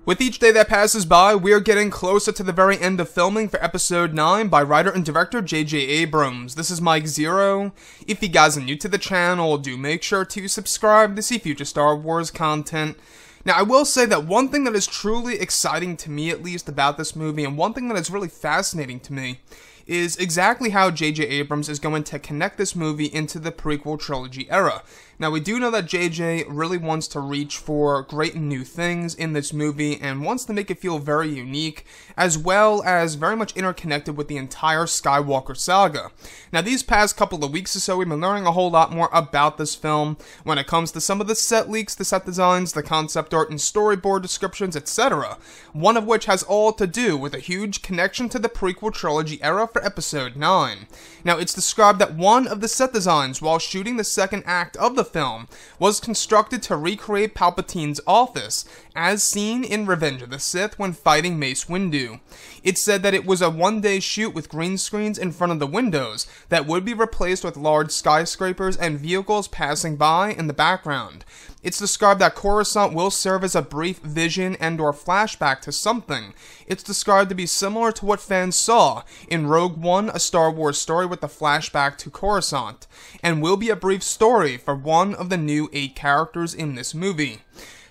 With each day that passes by, we are getting closer to the very end of filming for Episode 9 by writer and director J.J. Abrams. This is Mike Zero. If you guys are new to the channel, do make sure to subscribe to see future Star Wars content. Now, I will say that one thing that is truly exciting to me, at least, about this movie, and one thing that is really fascinating to me, is exactly how J.J. Abrams is going to connect this movie into the prequel trilogy era. Now, we do know that J.J. really wants to reach for great and new things in this movie and wants to make it feel very unique, as well as very much interconnected with the entire Skywalker saga. Now, these past couple of weeks or so, we've been learning a whole lot more about this film when it comes to some of the set leaks, the set designs, the concept art and storyboard descriptions, etc. One of which has all to do with a huge connection to the prequel trilogy era for Episode 9. Now, it's described that one of the set designs while shooting the second act of the film was constructed to recreate Palpatine's office, as seen in Revenge of the Sith when fighting Mace Windu. It said that it was a one-day shoot with green screens in front of the windows that would be replaced with large skyscrapers and vehicles passing by in the background. It's described that Coruscant will serve as a brief vision and or flashback to something. It's described to be similar to what fans saw in Rogue One, a Star Wars story with a flashback to Coruscant, and will be a brief story for one of the new 8 characters in this movie.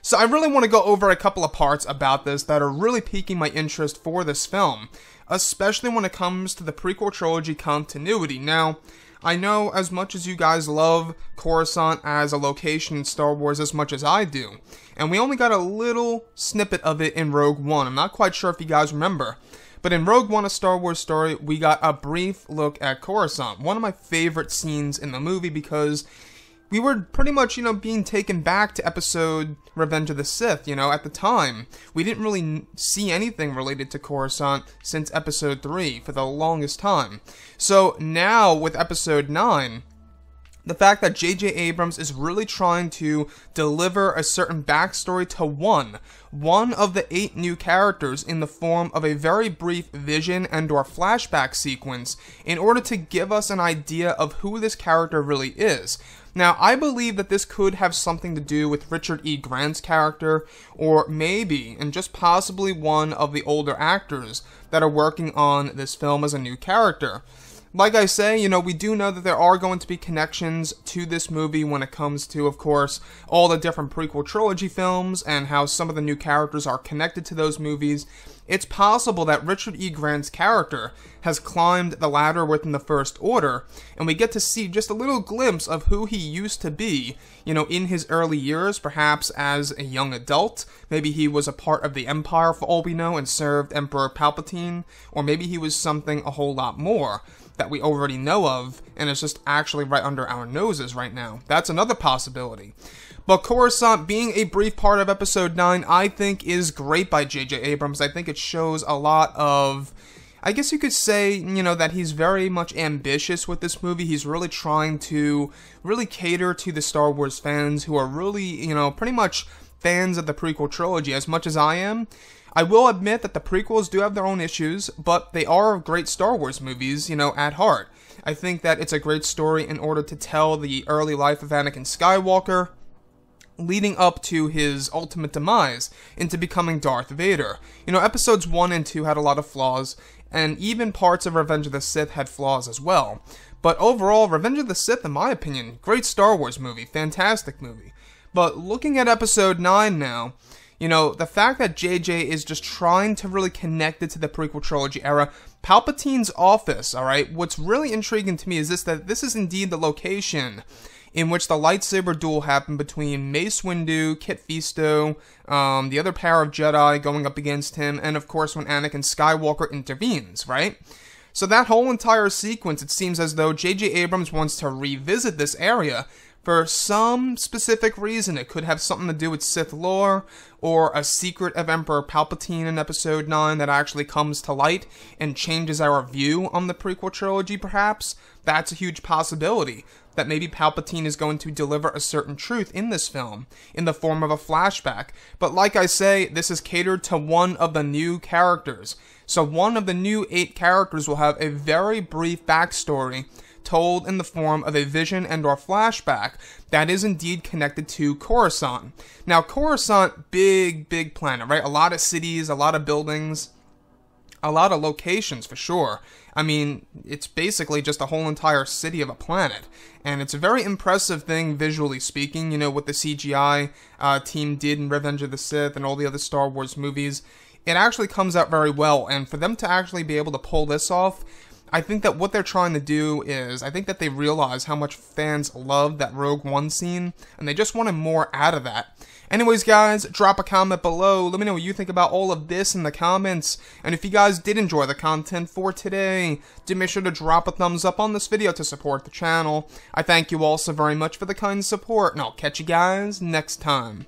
So I really want to go over a couple of parts about this that are really piquing my interest for this film, especially when it comes to the prequel trilogy continuity. Now, I know as much as you guys love Coruscant as a location in Star Wars as much as I do, and we only got a little snippet of it in Rogue One. I'm not quite sure if you guys remember, but in Rogue One, a Star Wars story, we got a brief look at Coruscant, one of my favorite scenes in the movie because we were pretty much, being taken back to episode Revenge of the Sith, at the time. We didn't really see anything related to Coruscant since episode 3 for the longest time. So now, with episode 9, the fact that J.J. Abrams is really trying to deliver a certain backstory to one of the 8 new characters in the form of a very brief vision and or flashback sequence in order to give us an idea of who this character really is. Now, I believe that this could have something to do with Richard E. Grant's character, or maybe, and just possibly one of the older actors that are working on this film as a new character. Like I say, we do know that there are going to be connections to this movie when it comes to, of course, all the different prequel trilogy films and how some of the new characters are connected to those movies. It's possible that Richard E. Grant's character has climbed the ladder within the First Order, and we get to see just a little glimpse of who he used to be, in his early years, perhaps as a young adult. Maybe he was a part of the Empire for all we know and served Emperor Palpatine, or maybe he was something a whole lot more that we already know of, and it's just actually right under our noses right now. That's another possibility. But Coruscant being a brief part of Episode 9, I think is great by J.J. Abrams. I think it shows a lot of, I guess you could say, that he's very much ambitious with this movie. He's really trying to really cater to the Star Wars fans who are really, pretty much fans of the prequel trilogy as much as I am. I will admit that the prequels do have their own issues, but they are great Star Wars movies, at heart. I think that it's a great story in order to tell the early life of Anakin Skywalker, leading up to his ultimate demise into becoming Darth Vader. Episodes 1 and 2 had a lot of flaws, and even parts of Revenge of the Sith had flaws as well. But overall, Revenge of the Sith, in my opinion, great Star Wars movie, fantastic movie. But looking at Episode 9 now, the fact that JJ is just trying to really connect it to the prequel trilogy era, Palpatine's office, alright, what's really intriguing to me is that this is indeed the location in which the lightsaber duel happened between Mace Windu, Kit Fisto, the other pair of Jedi going up against him, and of course when Anakin Skywalker intervenes, right? So that whole entire sequence, it seems as though J.J. Abrams wants to revisit this area for some specific reason. It could have something to do with Sith lore, or a secret of Emperor Palpatine in Episode 9 that actually comes to light and changes our view on the prequel trilogy, perhaps. That's a huge possibility, that maybe Palpatine is going to deliver a certain truth in this film, in the form of a flashback. But like I say, this is catered to one of the new characters. So one of the new 8 characters will have a very brief backstory told in the form of a vision and or flashback that is indeed connected to Coruscant. Now, Coruscant, big planet, right? A lot of cities, a lot of buildings, a lot of locations for sure. I mean, it's basically just a whole entire city of a planet. And it's a very impressive thing, visually speaking, you know, what the CGI team did in Revenge of the Sith and all the other Star Wars movies. It actually comes out very well, and for them to actually be able to pull this off, I think that what they're trying to do is, I think that they realize how much fans love that Rogue One scene, and they just wanted more out of that. Anyways, guys, drop a comment below. Let me know what you think about all of this in the comments. And if you guys did enjoy the content for today, do make sure to drop a thumbs up on this video to support the channel. I thank you all so very much for the kind support, and I'll catch you guys next time.